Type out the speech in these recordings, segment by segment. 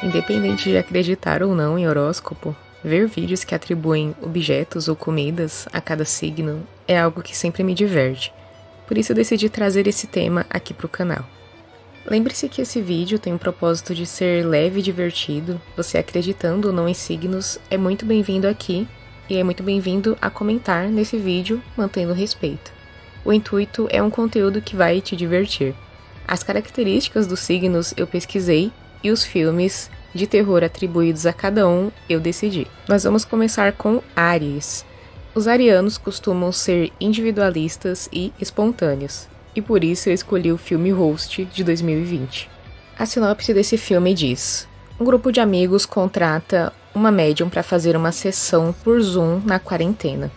Independente de acreditar ou não em horóscopo, ver vídeos que atribuem objetos ou comidas a cada signo é algo que sempre me diverte. Por isso eu decidi trazer esse tema aqui pro canal. Lembre-se que esse vídeo tem o propósito de ser leve e divertido. Você acreditando ou não em signos é muito bem-vindo aqui e é muito bem-vindo a comentar nesse vídeo, mantendo o respeito. O intuito é um conteúdo que vai te divertir. As características dos signos eu pesquisei e os filmes de terror atribuídos a cada um eu decidi. Nós vamos começar com Áries. Os arianos costumam ser individualistas e espontâneos, e por isso eu escolhi o filme Host de 2020. A sinopse desse filme diz: um grupo de amigos contrata uma médium para fazer uma sessão por Zoom na quarentena.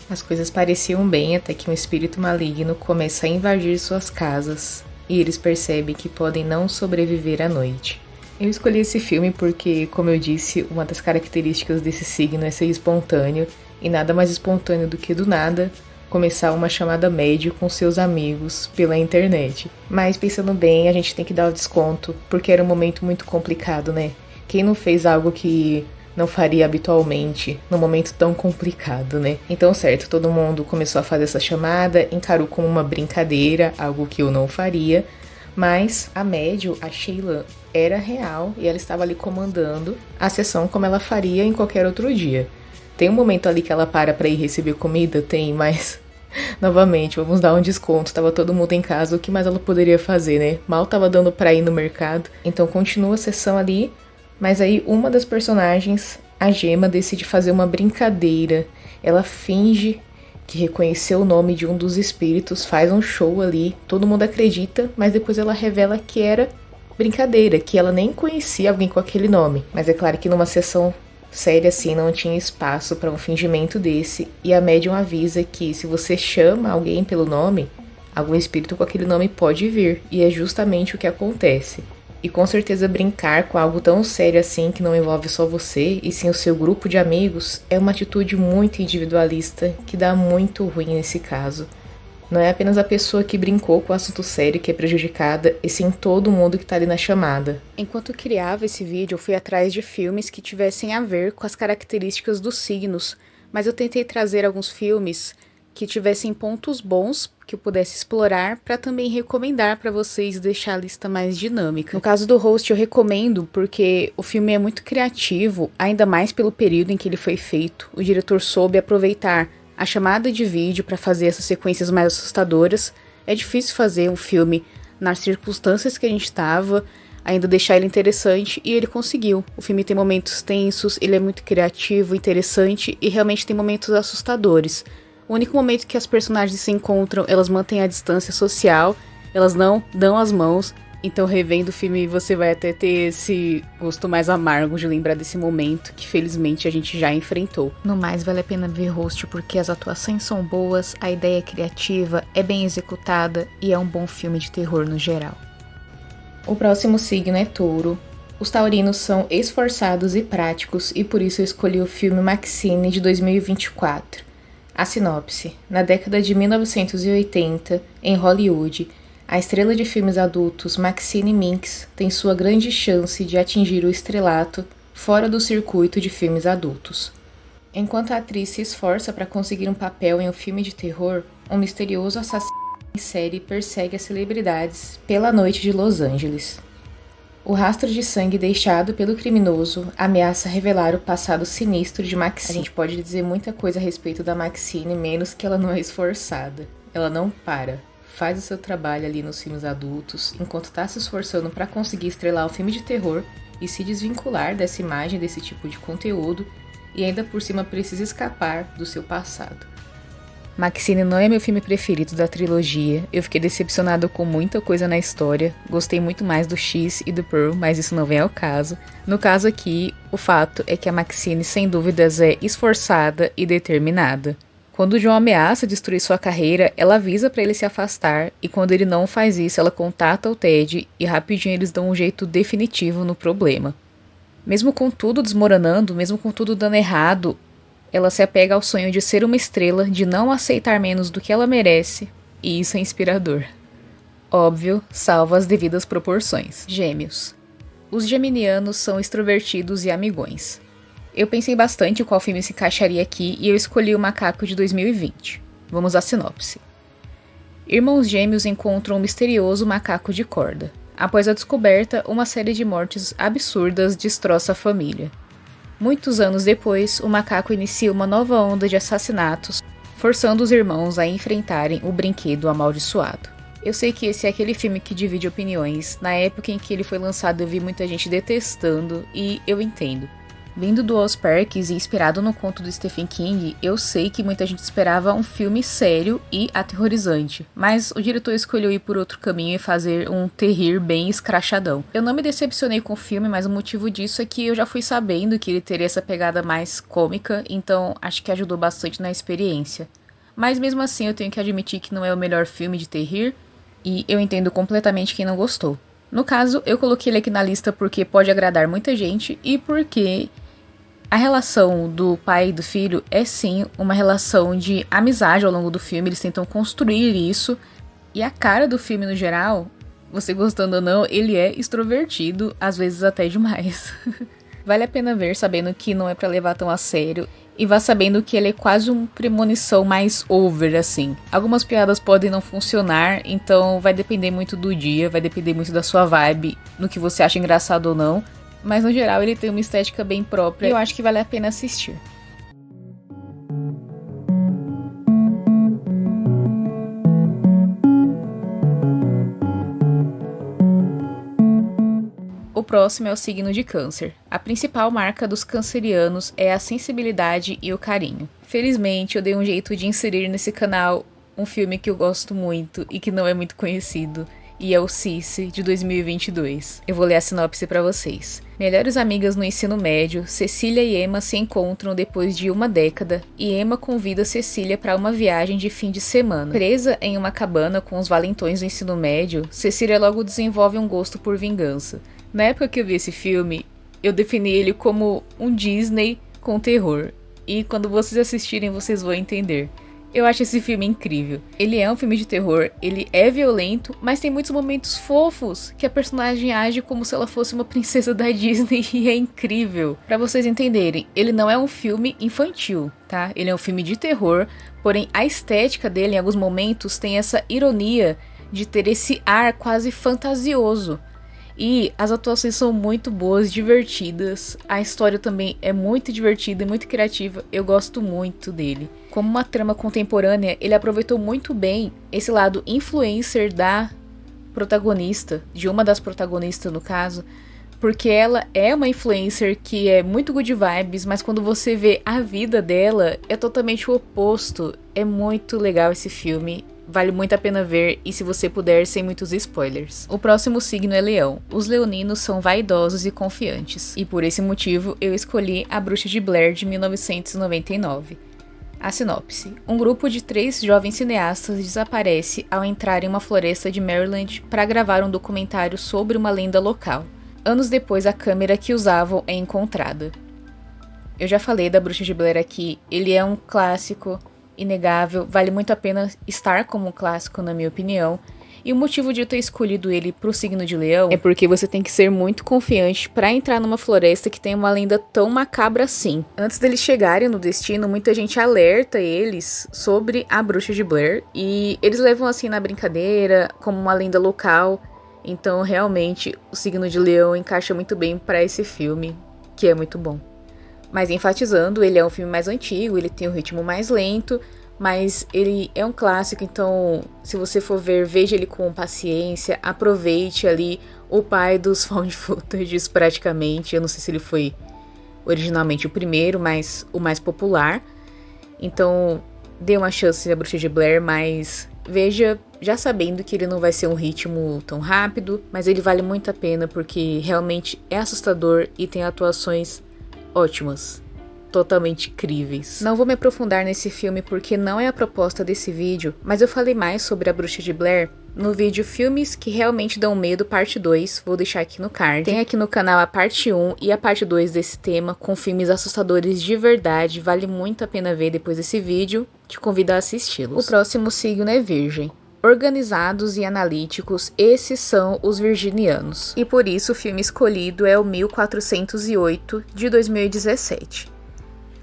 As coisas pareciam bem até que um espírito maligno começa a invadir suas casas e eles percebem que podem não sobreviver à noite. Eu escolhi esse filme porque, como eu disse, uma das características desse signo é ser espontâneo, e nada mais espontâneo do que do nada começar uma chamada média com seus amigos pela internet. Mas pensando bem, a gente tem que dar o desconto, porque era um momento muito complicado, né? Quem não fez algo que não faria habitualmente num momento tão complicado, né? Então, certo, todo mundo começou a fazer essa chamada, encarou como uma brincadeira, algo que eu não faria, mas a médium, a Sheila, era real e ela estava ali comandando a sessão como ela faria em qualquer outro dia. Tem um momento ali que ela para ir receber comida? Tem, mas novamente, vamos dar um desconto, tava todo mundo em casa, o que mais ela poderia fazer, né? Mal tava dando pra ir no mercado, então continua a sessão ali. Mas aí uma das personagens, a Gema, decide fazer uma brincadeira. Ela finge que reconheceu o nome de um dos espíritos, faz um show ali, todo mundo acredita, mas depois ela revela que era brincadeira, que ela nem conhecia alguém com aquele nome. Mas é claro que numa sessão séria assim não tinha espaço para um fingimento desse, e a médium avisa que se você chama alguém pelo nome, algum espírito com aquele nome pode vir, e é justamente o que acontece. E com certeza brincar com algo tão sério assim, que não envolve só você, e sim o seu grupo de amigos, é uma atitude muito individualista, que dá muito ruim nesse caso. Não é apenas a pessoa que brincou com o assunto sério que é prejudicada, e sim todo mundo que tá ali na chamada. Enquanto eu criava esse vídeo, eu fui atrás de filmes que tivessem a ver com as características dos signos, mas eu tentei trazer alguns filmes que tivessem pontos bons que eu pudesse explorar para também recomendar para vocês, deixar a lista mais dinâmica. No caso do Host eu recomendo porque o filme é muito criativo, ainda mais pelo período em que ele foi feito. O diretor soube aproveitar a chamada de vídeo para fazer essas sequências mais assustadoras. É difícil fazer um filme nas circunstâncias que a gente estava, ainda deixar ele interessante, e ele conseguiu. O filme tem momentos tensos, ele é muito criativo, interessante e realmente tem momentos assustadores. O único momento que as personagens se encontram, elas mantêm a distância social, elas não dão as mãos, então revendo o filme você vai até ter esse gosto mais amargo de lembrar desse momento que felizmente a gente já enfrentou. No mais, vale a pena ver Host porque as atuações são boas, a ideia é criativa, é bem executada e é um bom filme de terror no geral. O próximo signo é Touro. Os taurinos são esforçados e práticos e por isso eu escolhi o filme Maxine de 2024. A sinopse: na década de 1980, em Hollywood, a estrela de filmes adultos Maxine Minks tem sua grande chance de atingir o estrelato fora do circuito de filmes adultos. Enquanto a atriz se esforça para conseguir um papel em um filme de terror, um misterioso assassino em série persegue as celebridades pela noite de Los Angeles. O rastro de sangue deixado pelo criminoso ameaça revelar o passado sinistro de Maxine. A gente pode dizer muita coisa a respeito da Maxine, menos que ela não é esforçada. Ela não para. Faz o seu trabalho ali nos filmes adultos, enquanto está se esforçando para conseguir estrelar o filme de terror e se desvincular dessa imagem, desse tipo de conteúdo, e ainda por cima precisa escapar do seu passado. Maxine não é meu filme preferido da trilogia, eu fiquei decepcionado com muita coisa na história, gostei muito mais do X e do Pearl, mas isso não vem ao caso. No caso aqui, o fato é que a Maxine sem dúvidas é esforçada e determinada. Quando o John ameaça destruir sua carreira, ela avisa para ele se afastar, e quando ele não faz isso, ela contata o Ted e rapidinho eles dão um jeito definitivo no problema. Mesmo com tudo desmoronando, mesmo com tudo dando errado, ela se apega ao sonho de ser uma estrela, de não aceitar menos do que ela merece, e isso é inspirador. Óbvio, salvo as devidas proporções. Gêmeos. Os geminianos são extrovertidos e amigões. Eu pensei bastante em qual filme se encaixaria aqui e eu escolhi O Macaco de 2020. Vamos à sinopse. Irmãos gêmeos encontram um misterioso macaco de corda. Após a descoberta, uma série de mortes absurdas destroça a família. Muitos anos depois, o macaco inicia uma nova onda de assassinatos, forçando os irmãos a enfrentarem o brinquedo amaldiçoado. Eu sei que esse é aquele filme que divide opiniões. Na época em que ele foi lançado eu vi muita gente detestando e eu entendo. Vindo do Oz Perkins e inspirado no conto do Stephen King, eu sei que muita gente esperava um filme sério e aterrorizante, mas o diretor escolheu ir por outro caminho e fazer um terrir bem escrachadão. Eu não me decepcionei com o filme, mas o motivo disso é que eu já fui sabendo que ele teria essa pegada mais cômica, então acho que ajudou bastante na experiência. Mas mesmo assim eu tenho que admitir que não é o melhor filme de terrir, e eu entendo completamente quem não gostou. No caso, eu coloquei ele aqui na lista porque pode agradar muita gente e porque a relação do pai e do filho é sim uma relação de amizade ao longo do filme, eles tentam construir isso, e a cara do filme no geral, você gostando ou não, ele é extrovertido, às vezes até demais. Vale a pena ver sabendo que não é pra levar tão a sério, e vá sabendo que ele é quase uma premonição mais over, assim. Algumas piadas podem não funcionar, então vai depender muito do dia, vai depender muito da sua vibe, no que você acha engraçado ou não. Mas no geral ele tem uma estética bem própria e eu acho que vale a pena assistir. O próximo é o signo de Câncer. A principal marca dos cancerianos é a sensibilidade e o carinho. Felizmente eu dei um jeito de inserir nesse canal um filme que eu gosto muito e que não é muito conhecido. E é o Cici, de 2022. Eu vou ler a sinopse pra vocês. Melhores amigas no ensino médio, Cecília e Emma se encontram depois de uma década e Emma convida Cecília para uma viagem de fim de semana. Presa em uma cabana com os valentões do ensino médio, Cecília logo desenvolve um gosto por vingança. Na época que eu vi esse filme, eu defini ele como um Disney com terror. E quando vocês assistirem, vocês vão entender. Eu acho esse filme incrível. Ele é um filme de terror, ele é violento, mas tem muitos momentos fofos que a personagem age como se ela fosse uma princesa da Disney e é incrível. Pra vocês entenderem, ele não é um filme infantil, tá? Ele é um filme de terror, porém a estética dele em alguns momentos tem essa ironia de ter esse ar quase fantasioso. E as atuações são muito boas, divertidas. A história também é muito divertida e muito criativa. Eu gosto muito dele. Como uma trama contemporânea, ele aproveitou muito bem esse lado influencer da protagonista, de uma das protagonistas no caso, porque ela é uma influencer que é muito good vibes, mas quando você vê a vida dela, é totalmente o oposto. É muito legal esse filme. Vale muito a pena ver e se você puder, sem muitos spoilers. O próximo signo é Leão. Os leoninos são vaidosos e confiantes. E por esse motivo, eu escolhi A Bruxa de Blair de 1999. A sinopse. Um grupo de 3 jovens cineastas desaparece ao entrar em uma floresta de Maryland para gravar um documentário sobre uma lenda local. Anos depois, a câmera que usavam é encontrada. Eu já falei da Bruxa de Blair aqui. Ele é um clássico inegável, vale muito a pena estar como um clássico na minha opinião, e o motivo de eu ter escolhido ele pro signo de Leão é porque você tem que ser muito confiante para entrar numa floresta que tem uma lenda tão macabra assim. Antes deles chegarem no destino, muita gente alerta eles sobre a Bruxa de Blair, e eles levam assim na brincadeira, como uma lenda local, então realmente o signo de Leão encaixa muito bem para esse filme, que é muito bom. Mas enfatizando, ele é um filme mais antigo, ele tem um ritmo mais lento, mas ele é um clássico, então se você for ver, veja ele com paciência, aproveite ali o pai dos found footage praticamente. Eu não sei se ele foi originalmente o primeiro, mas o mais popular. Então dê uma chance à Bruxa de Blair, mas veja já sabendo que ele não vai ser um ritmo tão rápido, mas ele vale muito a pena porque realmente é assustador e tem atuações ótimas, totalmente incríveis. Não vou me aprofundar nesse filme porque não é a proposta desse vídeo, mas eu falei mais sobre a Bruxa de Blair no vídeo Filmes que Realmente Dão Medo, parte 2, vou deixar aqui no card. Tem aqui no canal a parte 1 e a parte 2 desse tema, com filmes assustadores de verdade, vale muito a pena ver depois desse vídeo, te convido a assisti-los. O próximo signo é Virgem. Organizados e analíticos, esses são os virginianos. E por isso o filme escolhido é o 1408, de 2017.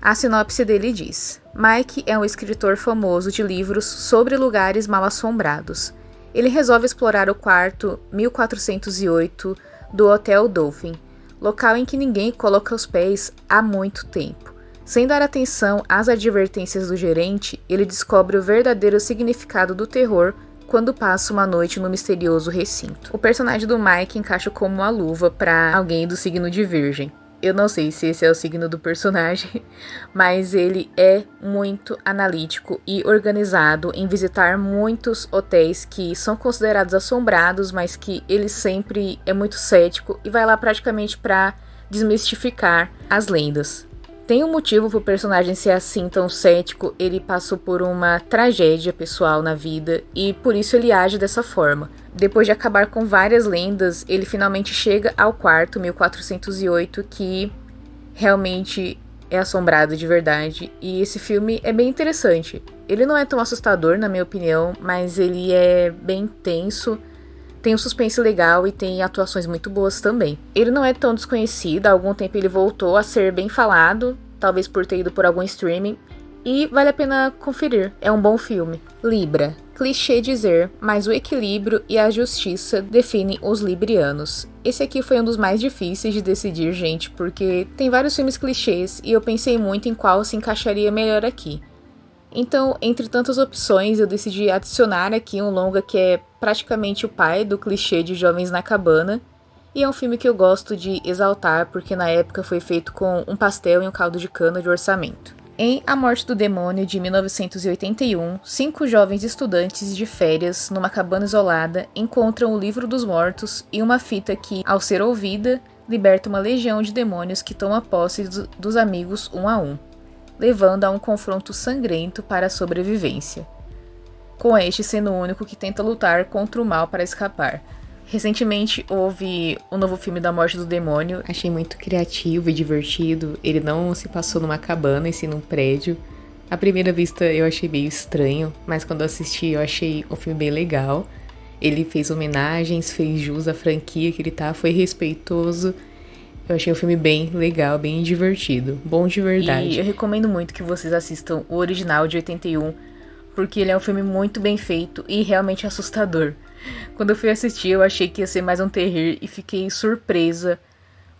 A sinopse dele diz: Mike é um escritor famoso de livros sobre lugares mal assombrados. Ele resolve explorar o quarto 1408 do Hotel Dolphin, local em que ninguém coloca os pés há muito tempo. Sem dar atenção às advertências do gerente, ele descobre o verdadeiro significado do terror quando passa uma noite no misterioso recinto. O personagem do Mike encaixa como uma luva para alguém do signo de Virgem. Eu não sei se esse é o signo do personagem, mas ele é muito analítico e organizado em visitar muitos hotéis que são considerados assombrados, mas que ele sempre é muito cético e vai lá praticamente para desmistificar as lendas. Tem um motivo pro personagem ser assim tão cético. Ele passou por uma tragédia pessoal na vida e por isso ele age dessa forma. Depois de acabar com várias lendas, ele finalmente chega ao quarto 1408, que realmente é assombrado de verdade. E esse filme é bem interessante. Ele não é tão assustador, na minha opinião, mas ele é bem tenso. Tem um suspense legal e tem atuações muito boas também. Ele não é tão desconhecido, há algum tempo ele voltou a ser bem falado, talvez por ter ido por algum streaming, e vale a pena conferir, é um bom filme. Libra. Clichê dizer, mas o equilíbrio e a justiça definem os librianos. Esse aqui foi um dos mais difíceis de decidir, gente, porque tem vários filmes clichês e eu pensei muito em qual se encaixaria melhor aqui. Então, entre tantas opções, eu decidi adicionar aqui um longa que é praticamente o pai do clichê de Jovens na Cabana, e é um filme que eu gosto de exaltar porque na época foi feito com um pastel e um caldo de cana de orçamento. Em A Morte do Demônio, de 1981, 5 jovens estudantes de férias numa cabana isolada encontram o livro dos mortos e uma fita que, ao ser ouvida, liberta uma legião de demônios que toma posse dos amigos um a um, levando a um confronto sangrento para a sobrevivência, com este sendo o único que tenta lutar contra o mal para escapar. Recentemente houve o novo filme da Morte do Demônio. Achei muito criativo e divertido. Ele não se passou numa cabana, e sim num prédio. À primeira vista eu achei meio estranho, mas quando assisti eu achei um filme bem legal. Ele fez homenagens, fez jus à franquia que ele tá, foi respeitoso. Eu achei o filme bem legal, bem divertido. Bom de verdade. E eu recomendo muito que vocês assistam o original de 81, porque ele é um filme muito bem feito e realmente assustador. Quando eu fui assistir, eu achei que ia ser mais um terror e fiquei surpresa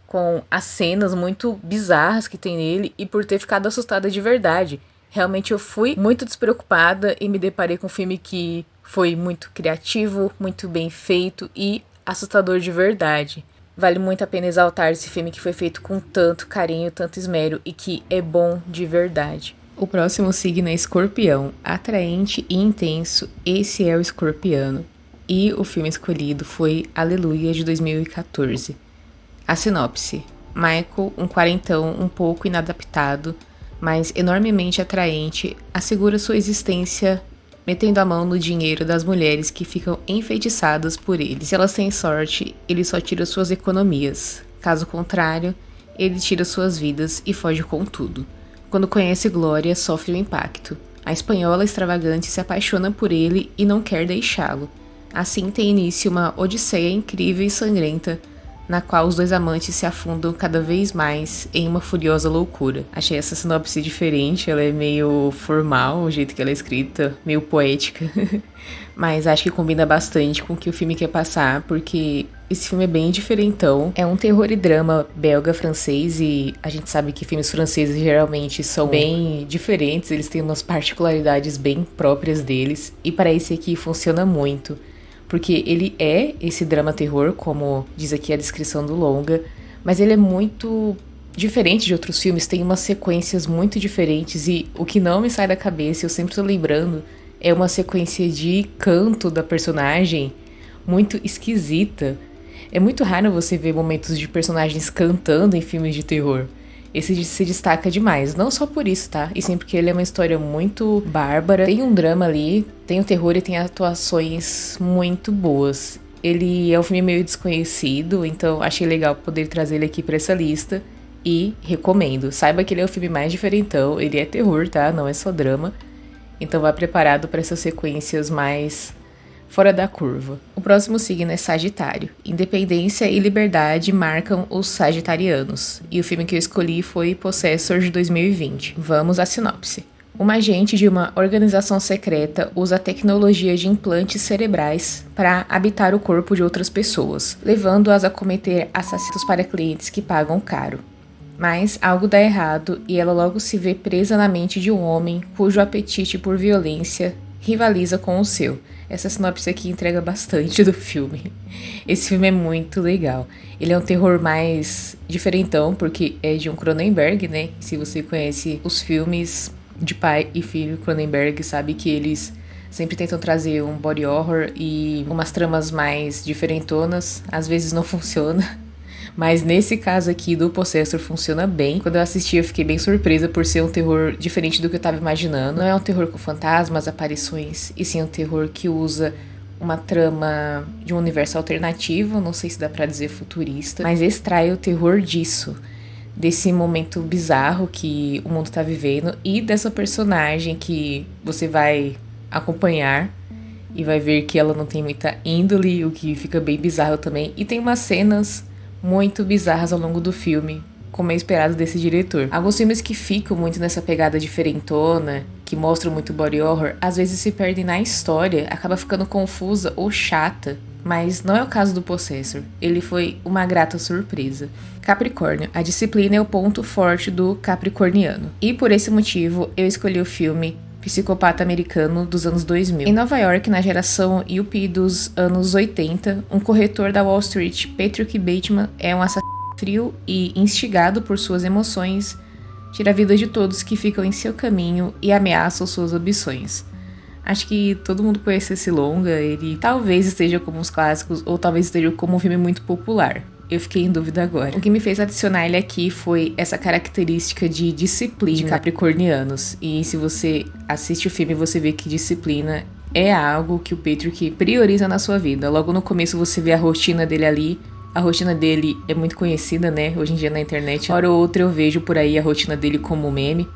com as cenas muito bizarras que tem nele e por ter ficado assustada de verdade. Realmente eu fui muito despreocupada e me deparei com um filme que foi muito criativo, muito bem feito e assustador de verdade. Vale muito a pena exaltar esse filme que foi feito com tanto carinho, tanto esmero e que é bom de verdade. O próximo signo é Escorpião. Atraente e intenso, esse é o escorpiano. E o filme escolhido foi Aleluia, de 2014. A sinopse: Michael, um quarentão um pouco inadaptado, mas enormemente atraente, assegura sua existência metendo a mão no dinheiro das mulheres que ficam enfeitiçadas por ele. Se elas têm sorte, ele só tira suas economias. Caso contrário, ele tira suas vidas e foge com tudo. Quando conhece Glória, sofre o impacto. A espanhola extravagante se apaixona por ele e não quer deixá-lo. Assim tem início uma odisseia incrível e sangrenta, na qual os dois amantes se afundam cada vez mais em uma furiosa loucura. Achei essa sinopse diferente, ela é meio formal, o jeito que ela é escrita, meio poética, mas acho que combina bastante com o que o filme quer passar, porque esse filme é bem diferentão. É um terror e drama belga-francês e a gente sabe que filmes franceses geralmente são bem diferentes, eles têm umas particularidades bem próprias deles, e para esse aqui funciona muito. Porque ele é esse drama-terror, como diz aqui a descrição do longa, mas ele é muito diferente de outros filmes, tem umas sequências muito diferentes e o que não me sai da cabeça, eu sempre tô lembrando, é uma sequência de canto da personagem muito esquisita. É muito raro você ver momentos de personagens cantando em filmes de terror. Esse se destaca demais, não só por isso, tá? E sim porque ele é uma história muito bárbara, tem um drama ali, tem o terror e tem atuações muito boas. Ele é um filme meio desconhecido, então achei legal poder trazer ele aqui pra essa lista e recomendo. Saiba que ele é o filme mais diferentão, ele é terror, tá? Não é só drama. Então vá preparado para essas sequências mais fora da curva. O próximo signo é Sagitário. Independência e liberdade marcam os sagitarianos. E o filme que eu escolhi foi Possessor de 2020. Vamos à sinopse. Uma agente de uma organização secreta usa a tecnologia de implantes cerebrais para habitar o corpo de outras pessoas, levando-as a cometer assassinatos para clientes que pagam caro. Mas algo dá errado e ela logo se vê presa na mente de um homem cujo apetite por violência rivaliza com o seu. Essa sinopse aqui entrega bastante do filme. Esse filme é muito legal. Ele é um terror mais diferentão, porque é de um Cronenberg, né? Se você conhece os filmes de pai e filho Cronenberg, sabe que eles sempre tentam trazer um body horror e umas tramas mais diferentonas. Às vezes não funciona, mas nesse caso aqui do Possessor funciona bem. Quando eu assisti eu fiquei bem surpresa por ser um terror diferente do que eu tava imaginando. Não é um terror com fantasmas, aparições, e sim um terror que usa uma trama de um universo alternativo, não sei se dá pra dizer futurista, mas extrai o terror disso. Desse momento bizarro que o mundo tá vivendo e dessa personagem que você vai acompanhar e vai ver que ela não tem muita índole, o que fica bem bizarro também. E tem umas cenas muito bizarras ao longo do filme, como é esperado desse diretor. Alguns filmes que ficam muito nessa pegada diferentona, que mostram muito body horror, às vezes se perdem na história, acaba ficando confusa ou chata. Mas não é o caso do Possessor. Ele foi uma grata surpresa. Capricórnio. A disciplina é o ponto forte do capricorniano. E por esse motivo, eu escolhi o filme Psicopata Americano dos anos 2000. Em Nova York, na geração yuppie dos anos 80, um corretor da Wall Street, Patrick Bateman, é um assassino frio e instigado por suas emoções, tira a vida de todos que ficam em seu caminho e ameaçam suas ambições. Acho que todo mundo conhece esse longa, ele talvez esteja como os clássicos, ou talvez esteja como um filme muito popular. Eu fiquei em dúvida agora. O que me fez adicionar ele aqui foi essa característica de disciplina de capricornianos. E se você assiste o filme, você vê que disciplina é algo que o Patrick prioriza na sua vida. Logo no começo você vê a rotina dele ali. A rotina dele é muito conhecida, né? Hoje em dia na internet. Hora ou outra eu vejo por aí a rotina dele como meme.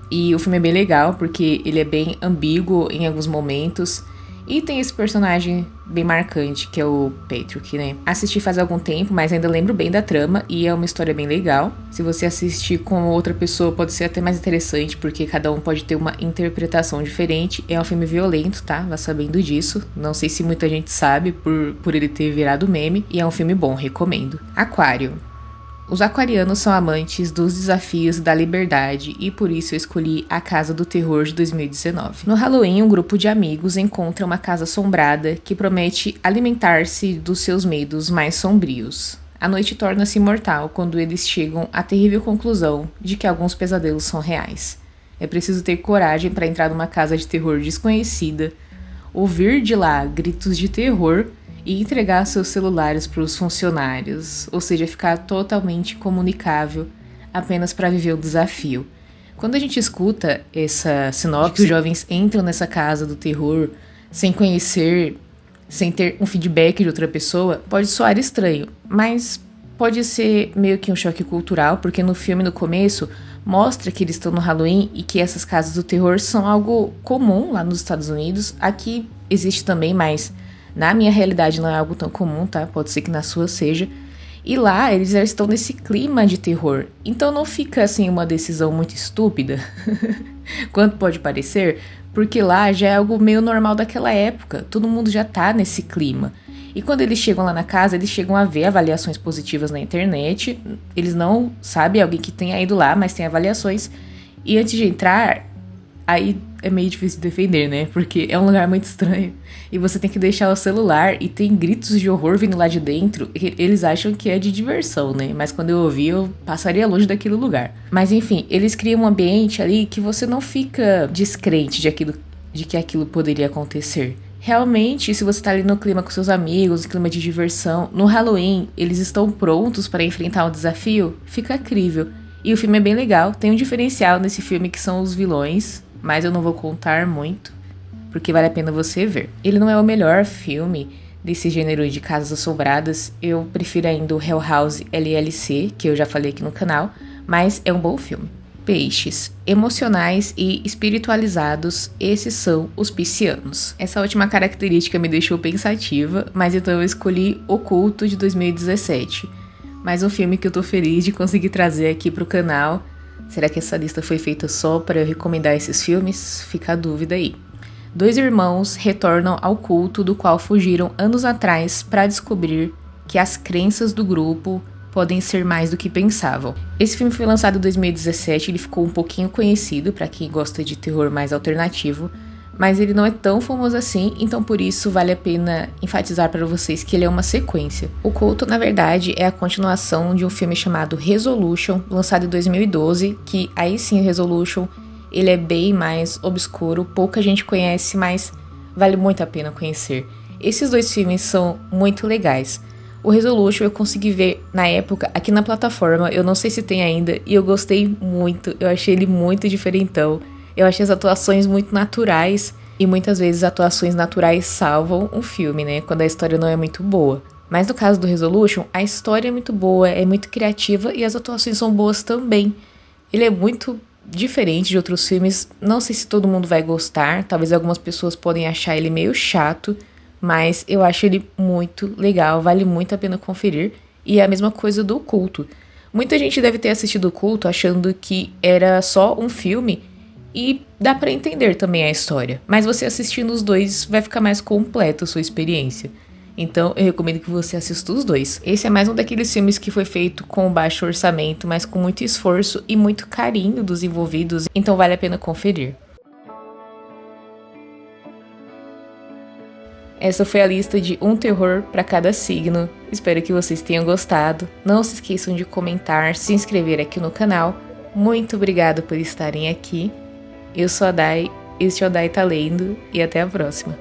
E o filme é bem legal, porque ele é bem ambíguo em alguns momentos. E tem esse personagem bem marcante, que é o Patrick, né? Assisti faz algum tempo, mas ainda lembro bem da trama. E é uma história bem legal. Se você assistir com outra pessoa, pode ser até mais interessante, porque cada um pode ter uma interpretação diferente. É um filme violento, tá? Vá sabendo disso. Não sei se muita gente sabe, por ele ter virado meme. E é um filme bom, recomendo. Aquário. Os aquarianos são amantes dos desafios da liberdade e por isso eu escolhi A Casa do Terror de 2019. No Halloween, um grupo de amigos encontra uma casa assombrada que promete alimentar-se dos seus medos mais sombrios. A noite torna-se mortal quando eles chegam à terrível conclusão de que alguns pesadelos são reais. É preciso ter coragem para entrar numa casa de terror desconhecida, ouvir de lá gritos de terror e entregar seus celulares para os funcionários, ou seja, ficar totalmente comunicável apenas para viver o desafio. Quando a gente escuta essa sinopse, que os jovens entram nessa casa do terror sem conhecer, sem ter um feedback de outra pessoa, pode soar estranho, mas pode ser meio que um choque cultural, porque no filme, no começo, mostra que eles estão no Halloween e que essas casas do terror são algo comum lá nos Estados Unidos. Aqui existe também, mas na minha realidade não é algo tão comum, tá? Pode ser que na sua seja. E lá eles já estão nesse clima de terror. Então não fica assim uma decisão muito estúpida, quanto pode parecer, porque lá já é algo meio normal daquela época. Todo mundo já tá nesse clima. E quando eles chegam lá na casa, eles chegam a ver avaliações positivas na internet. Eles não sabem alguém que tenha ido lá, mas tem avaliações. E antes de entrar, aí é meio difícil de defender, né? Porque é um lugar muito estranho. E você tem que deixar o celular e tem gritos de horror vindo lá de dentro. Eles acham que é de diversão, né? Mas quando eu ouvi, eu passaria longe daquele lugar. Mas enfim, eles criam um ambiente ali que você não fica descrente de que aquilo poderia acontecer. Realmente, se você tá ali no clima com seus amigos, no clima de diversão, no Halloween, eles estão prontos para enfrentar um desafio, fica incrível. E o filme é bem legal. Tem um diferencial nesse filme que são os vilões, mas eu não vou contar muito, porque vale a pena você ver. Ele não é o melhor filme desse gênero de casas assombradas. Eu prefiro ainda o Hell House LLC, que eu já falei aqui no canal, mas é um bom filme. Peixes, emocionais e espiritualizados, esses são os piscianos. Essa última característica me deixou pensativa, mas então eu escolhi Oculto de 2017. Mais um filme que eu tô feliz de conseguir trazer aqui pro canal. Será que essa lista foi feita só para eu recomendar esses filmes? Fica a dúvida aí. 2 irmãos retornam ao culto do qual fugiram anos atrás para descobrir que as crenças do grupo podem ser mais do que pensavam. Esse filme foi lançado em 2017, ele ficou um pouquinho conhecido para quem gosta de terror mais alternativo, mas ele não é tão famoso assim, então por isso vale a pena enfatizar para vocês que ele é uma sequência. O Culto, na verdade, é a continuação de um filme chamado Resolution, lançado em 2012, que aí sim o Resolution, ele é bem mais obscuro, pouca gente conhece, mas vale muito a pena conhecer. Esses 2 filmes são muito legais. O Resolution eu consegui ver na época aqui na plataforma, eu não sei se tem ainda, e eu gostei muito, eu achei ele muito diferentão. Eu achei as atuações muito naturais, e muitas vezes atuações naturais salvam um filme, né, quando a história não é muito boa. Mas no caso do Resolution, a história é muito boa, é muito criativa e as atuações são boas também. Ele é muito diferente de outros filmes, não sei se todo mundo vai gostar, talvez algumas pessoas podem achar ele meio chato, mas eu acho ele muito legal, vale muito a pena conferir. E é a mesma coisa do Culto. Muita gente deve ter assistido o Culto achando que era só um filme, e dá pra entender também a história. Mas você assistindo os 2 vai ficar mais completa a sua experiência. Então eu recomendo que você assista os 2. Esse é mais um daqueles filmes que foi feito com baixo orçamento, mas com muito esforço e muito carinho dos envolvidos, então vale a pena conferir. Essa foi a lista de um terror para cada signo. Espero que vocês tenham gostado. Não se esqueçam de comentar, se inscrever aqui no canal. Muito obrigada por estarem aqui. Eu sou a Dai, este é o Dai Tá Lendo e até a próxima.